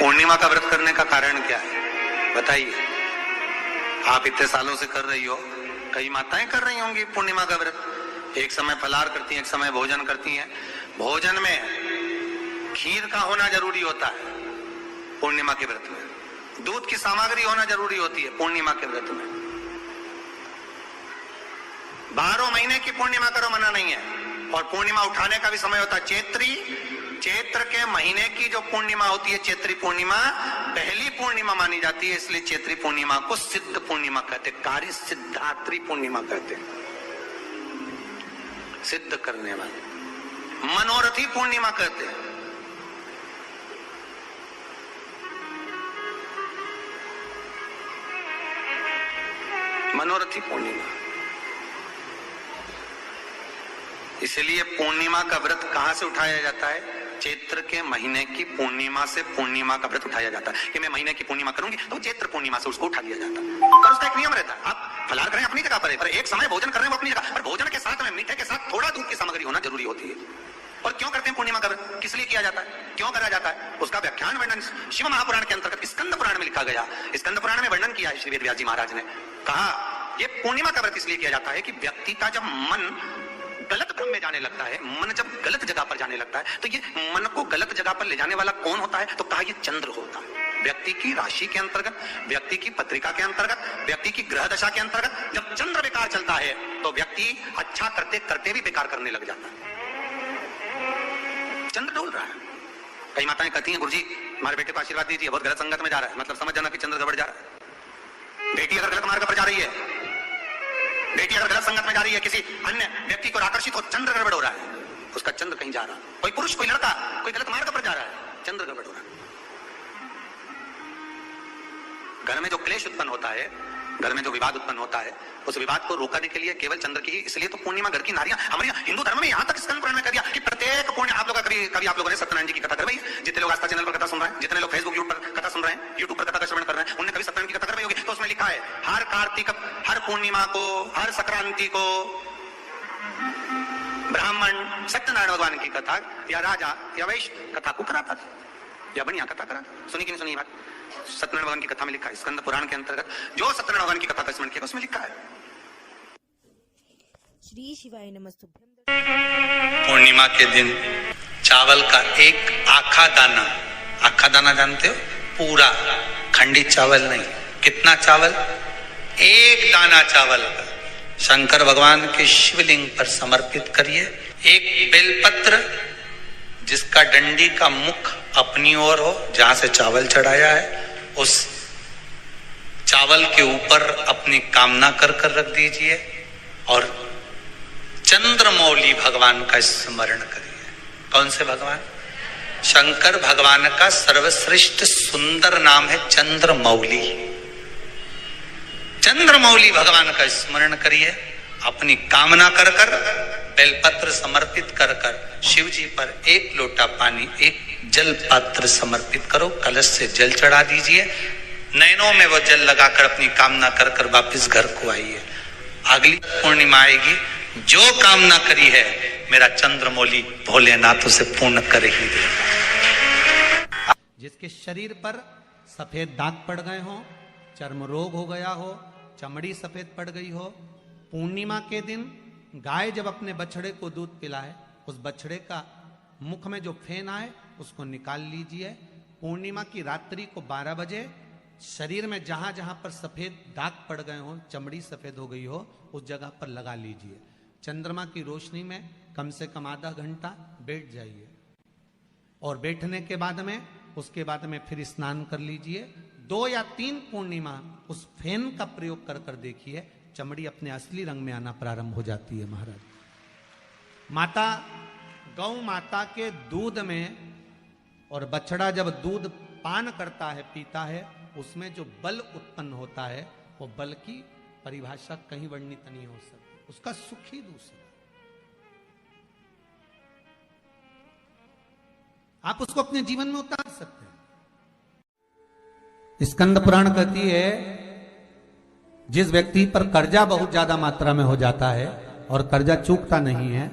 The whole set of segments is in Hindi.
पूर्णिमा का व्रत करने का कारण क्या है बताइए? आप इतने सालों से कर रही हो, कई माताएं कर रही होंगी पूर्णिमा का व्रत। एक समय फलाहार करती हैं, एक समय भोजन करती हैं। भोजन में खीर का होना जरूरी होता है पूर्णिमा के व्रत में। दूध की सामग्री होना जरूरी होती है पूर्णिमा के व्रत में। 12 महीने की पूर्णिमा करो, मना नहीं है। और पूर्णिमा उठाने का भी समय होता है चैत्री। चैत्र के महीने की जो पूर्णिमा होती है, चैत्री पूर्णिमा पहली पूर्णिमा मानी जाती है, इसलिए चैत्री पूर्णिमा को सिद्ध पूर्णिमा कहते, कार्य सिद्धात्री पूर्णिमा कहते, सिद्ध करने वाले, मनोरथी पूर्णिमा कहते हैं। मनोरथी पूर्णिमा। इसलिए पूर्णिमा का व्रत कहां से उठाया जाता है? चैत्र के महीने की पूर्णिमा से पूर्णिमा का व्रत उठाया जाता है कि मैं महीने की पूर्णिमा करूंगी तो चैत्र पूर्णिमा से उसको उठा लिया जाता है। और उसका एक नियम रहता है, आप फलाहार करें अपनी जगह पर एक समय भोजन कर रहे हैं अपनी जगह पर, भोजन के साथ में मीठे के साथ थोड़ा दूध की सामग्री होना जरूरी होती है। और क्यों करते हैं पूर्णिमा का व्रत, किस लिए किया जाता है, क्यों करा जाता है, उसका व्याख्यान वर्णन शिव महापुराण के अंतर्गत स्कंद पुराण में लिखा गया। स्कंद पुराण में वर्णन किया है श्री वेद व्यास जी महाराज ने। कहा ये पूर्णिमा का व्रत इसलिए किया जाता है कि व्यक्ति का जब मन गलत भ्रम में जाने लगता है, मन जब गलत जगह पर जाने लगता है, तो ये मन को गलत जगह पर ले जाने वाला कौन होता है? तो कहा ये चंद्र होता है। व्यक्ति की राशि के अंतर्गत, व्यक्ति की पत्रिका के अंतर्गत, व्यक्ति की ग्रह दशा के अंतर्गत जब चंद्र बेकार चलता है तो व्यक्ति अच्छा करते करते भी बेकार करने लग जाता है। चंद्र डोल रहा है। कई माताएं कहती हैं गुरुजी हमारे बेटे को आशीर्वाद दीजिए, बहुत गलत संगत में जा रहा है, मतलब समझ जाना कि चंद्र गड़बड़ जा रहा है। बेटी अगर गलत मार्ग पर जा रही है, बेटी अगर गलत संगत में जा रही है, किसी अन्य व्यक्ति को आकर्षित हो, चंद्र गड़बड़ हो रहा है, उसका चंद्र कहीं जा रहा है। कोई पुरुष, कोई लड़का, कोई गलत मार्ग पर जा रहा है, चंद्र गड़बड़ हो रहा है। घर में जो क्लेश उत्पन्न होता है, घर में जो विवाद उत्पन्न होता है, उस विवाद को रोकने के लिए केवल चंद्र की, इसलिए तो पूर्णिमा घर की नारियां, हमारे हिंदू धर्म में यहां तक स्कंद पुराण में कह दिया कि प्रत्येक पूर्ण, आप लोग कभी आप लोगों ने सत्यनारायण जी की कथा करवाई, जितने लोग आस्था चैनल पर कथा सुन रहे हैं, जितने लोग फेसबुक यूट्यूब पर कथा सुन रहे हैं, यूट्यूब पर कथा का श्रवण कर रहे हैं, उन्होंने कभी सत्यनारायण की कथा करवाई होगी। तो उसमें लिखा है हर कार्तिक, हर पूर्णिमा को, हर संक्रांति को ब्राह्मण सत्यनारायण भगवान की कथा या राजा या वैश्य कथा को कराता था, या बढ़िया कथा करा। सुनी कि नहीं सुनी बात? सत्यनारायण भगवान की कथा में लिखा है, स्कंद पुराण के अंतर्गत जो सत्यनारायण भगवान की कथा का स्मरण किया उसमें लिखा है। श्री शिवाय नमस्तुभ्यं। पूर्णिमा के दिन चावल का एक आखा दाना जानते हो? पूरा खंडित चावल नहीं। कितना चावल? एक दाना चावल का शंकर भगवान के शिवलिंग पर समर्पित करिए। एक बेलपत्र जिसका डंडी का मुख अपनी ओर हो, जहां से चावल चढ़ाया है, उस चावल के ऊपर अपनी कामना कर रख दीजिए और चंद्रमौली भगवान का स्मरण करिए। कौन से भगवान? शंकर भगवान का सर्वश्रेष्ठ सुंदर नाम है चंद्रमौली। चंद्रमौली भगवान का स्मरण करिए, अपनी कामना कर बेलपत्र समर्पित कर शिव जी पर एक लोटा पानी, एक जल पात्र समर्पित करो, कलश से जल चढ़ा दीजिए, नैनों में वो जल लगाकर अपनी कामना कर वापिस घर को आइए। अगली पूर्णिमा आएगी, जो कामना करी है मेरा चंद्रमौली भोलेनाथ उसे पूर्ण कर ही देगा। जिसके शरीर पर सफेद दाग पड़ गए हो, चर्म रोग हो गया हो, चमड़ी सफेद पड़ गई हो, पूर्णिमा के दिन गाय जब अपने बछड़े को दूध पिलाए, उस बछड़े का मुख में जो फेन आए उसको निकाल लीजिए। पूर्णिमा की रात्रि को 12 बजे शरीर में जहां जहां पर सफेद दाग पड़ गए हो, चमड़ी सफेद हो गई हो, उस जगह पर लगा लीजिए। चंद्रमा की रोशनी में कम से कम आधा घंटा बैठ जाइए और बैठने के बाद में उसके बाद में फिर स्नान कर लीजिए। 2 या 3 पूर्णिमा उस फेन का प्रयोग कर देखिए, चमड़ी अपने असली रंग में आना प्रारंभ हो जाती है। महाराज, माता गौ माता के दूध में, और बछड़ा जब दूध पान करता है, पीता है, उसमें जो बल उत्पन्न होता है, वो बल की परिभाषा कहीं वर्णित नहीं हो सकती, उसका सुख ही दूसरा। आप उसको अपने जीवन में उतार सकते हैं। स्कंद पुराण कहती है जिस व्यक्ति पर कर्जा बहुत ज्यादा मात्रा में हो जाता है और कर्जा चूकता नहीं है,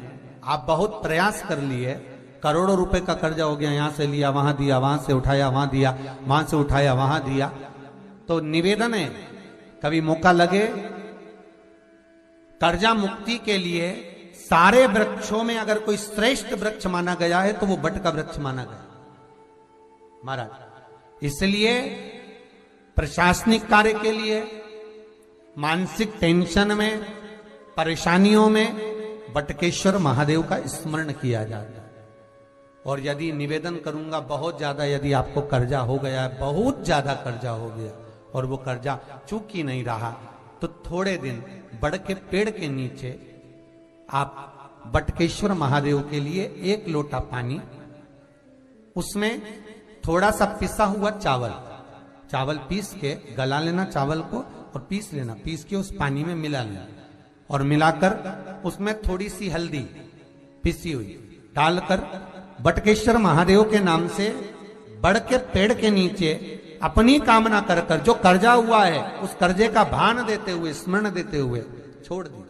आप बहुत प्रयास कर लिए, करोड़ों रुपए का कर्जा हो गया, यहां से लिया वहां दिया, वहां से उठाया वहां दिया, वहां से उठाया वहां दिया। तो निवेदन है, कभी मौका लगे कर्जा मुक्ति के लिए सारे वृक्षों में अगर कोई श्रेष्ठ वृक्ष माना गया है तो वो बट का वृक्ष माना गया महाराज। इसलिए प्रशासनिक कार्य के लिए, मानसिक टेंशन में, परेशानियों में बटकेश्वर महादेव का स्मरण किया जाता है। और यदि निवेदन करूंगा बहुत ज्यादा, यदि आपको कर्जा हो गया है, बहुत ज्यादा कर्जा हो गया और वो कर्जा चूक ही नहीं रहा, तो थोड़े दिन बड़ के पेड़ के नीचे आप बटकेश्वर महादेव के लिए 1 लोटा पानी, उसमें थोड़ा सा पिसा हुआ चावल पीस के गला लेना चावल को और पीस लेना, पीस के उस पानी में मिला लेना और मिलाकर उसमें थोड़ी सी हल्दी पिसी हुई डालकर बटकेश्वर महादेव के नाम से बड़ के पेड़ के नीचे अपनी कामना कर कर जो कर्जा हुआ है उस कर्जे का भान देते हुए, स्मरण देते हुए छोड़ दीजिए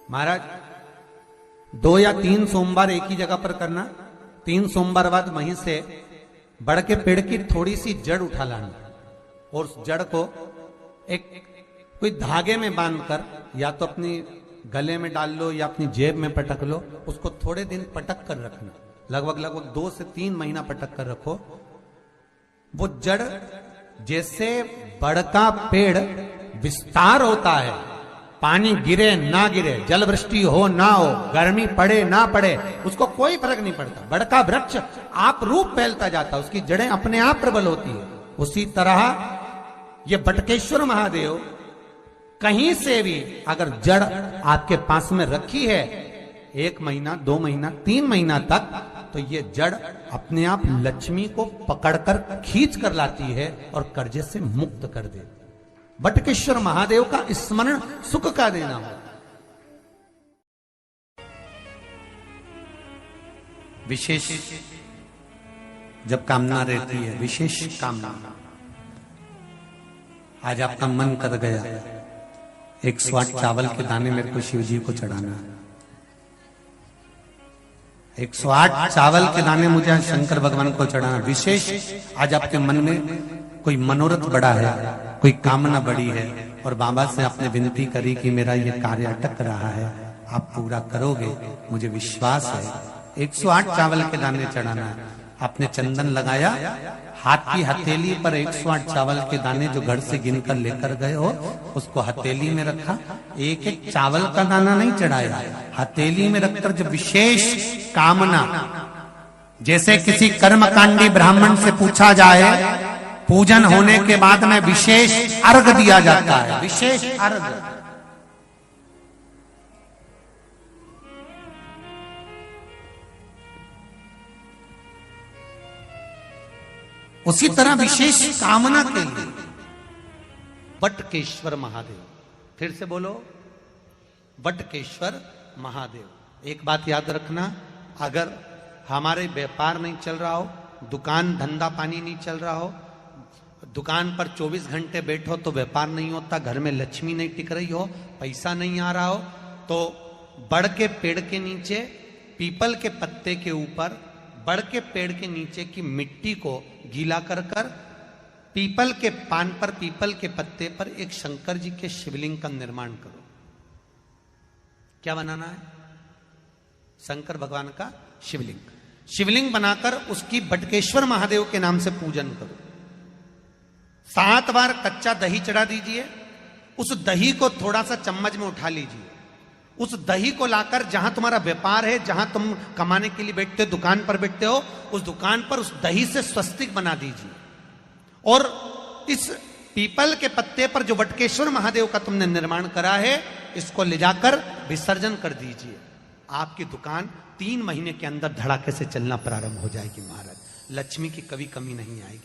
महाराज। 2 या 3 सोमवार एक ही जगह पर करना, 3 सोमवार बाद वहीं से बड़ के पेड़ की थोड़ी सी जड़ उठा लाना और उस जड़ को एक कोई धागे में बांधकर या तो अपनी गले में डाल लो या अपनी जेब में पटक लो, उसको थोड़े दिन पटक कर रखना, लगभग 2 से 3 महीना पटक कर रखो। वो जड़ जैसे बड़ का पेड़ विस्तार होता है, पानी गिरे ना गिरे, जल वृष्टि हो ना हो, गर्मी पड़े ना पड़े, उसको कोई फर्क नहीं पड़ता, बड़ का वृक्ष आप रूप फैलता जाता, उसकी जड़ें अपने आप प्रबल होती है। उसी तरह ये बटकेश्वर महादेव कहीं से भी अगर जड़ आपके पास में रखी है 1 महीना, 2 महीना, 3 महीना तक, तो ये जड़ अपने आप लक्ष्मी को पकड़कर खींच कर लाती है और कर्जे से मुक्त कर देती। बटकेश्वर महादेव का स्मरण सुख का देना हो। विशेष जब कामना रहती है, विशेष कामना, आज आपका मन कर गया 108 चावल के दाने मेरे को शिव जी को चढ़ाना है, 108 चावल के दाने मुझे आज शंकर भगवान को चढ़ाना। विशेष आज आपके मन में कोई मनोरथ बड़ा है, कोई कामना बड़ी है और बाबा से आपने विनती करी कि मेरा ये कार्य अटक रहा है, आप पूरा करोगे, मुझे विश्वास है। 108 चावल के दाने चढ़ाना है। आपने चंदन लगाया, हाथ की हथेली पर 108 चावल के दाने जो घर से गिनकर लेकर गए हो उसको हथेली में रखा, एक एक चावल का दाना नहीं चढ़ाया, हथेली में रखकर जो विशेष कामना, जैसे किसी कर्मकांडी ब्राह्मण से पूछा जाए पूजन होने के बाद में विशेष अर्घ दिया जाता है, विशेष अर्घ, उसी तरह विशेष कामना के लिए बटकेश्वर महादेव, फिर से बोलो बटकेश्वर महादेव। एक बात याद रखना, अगर हमारे व्यापार नहीं चल रहा हो, दुकान धंधा पानी नहीं चल रहा हो, दुकान पर 24 घंटे बैठो तो व्यापार नहीं होता, घर में लक्ष्मी नहीं टिक रही हो, पैसा नहीं आ रहा हो, तो बड़ के पेड़ के नीचे, पीपल के पत्ते के ऊपर, बड़ के पेड़ के नीचे की मिट्टी को गीला कर कर पीपल के पान पर, पीपल के पत्ते पर एक शंकर जी के शिवलिंग का निर्माण करो। क्या बनाना है? शंकर भगवान का शिवलिंग। शिवलिंग बनाकर उसकी बटकेश्वर महादेव के नाम से पूजन करो। 7 बार कच्चा दही चढ़ा दीजिए, उस दही को थोड़ा सा चम्मच में उठा लीजिए, उस दही को लाकर जहां तुम्हारा व्यापार है, जहां तुम कमाने के लिए बैठते हो, दुकान पर बैठते हो, उस दुकान पर उस दही से स्वस्तिक बना दीजिए और इस पीपल के पत्ते पर जो बटकेश्वर महादेव का तुमने निर्माण करा है इसको ले जाकर विसर्जन कर दीजिए। आपकी दुकान 3 महीने के अंदर धड़ाके से चलना प्रारंभ हो जाएगी महाराज। लक्ष्मी की कभी कमी नहीं आएगी।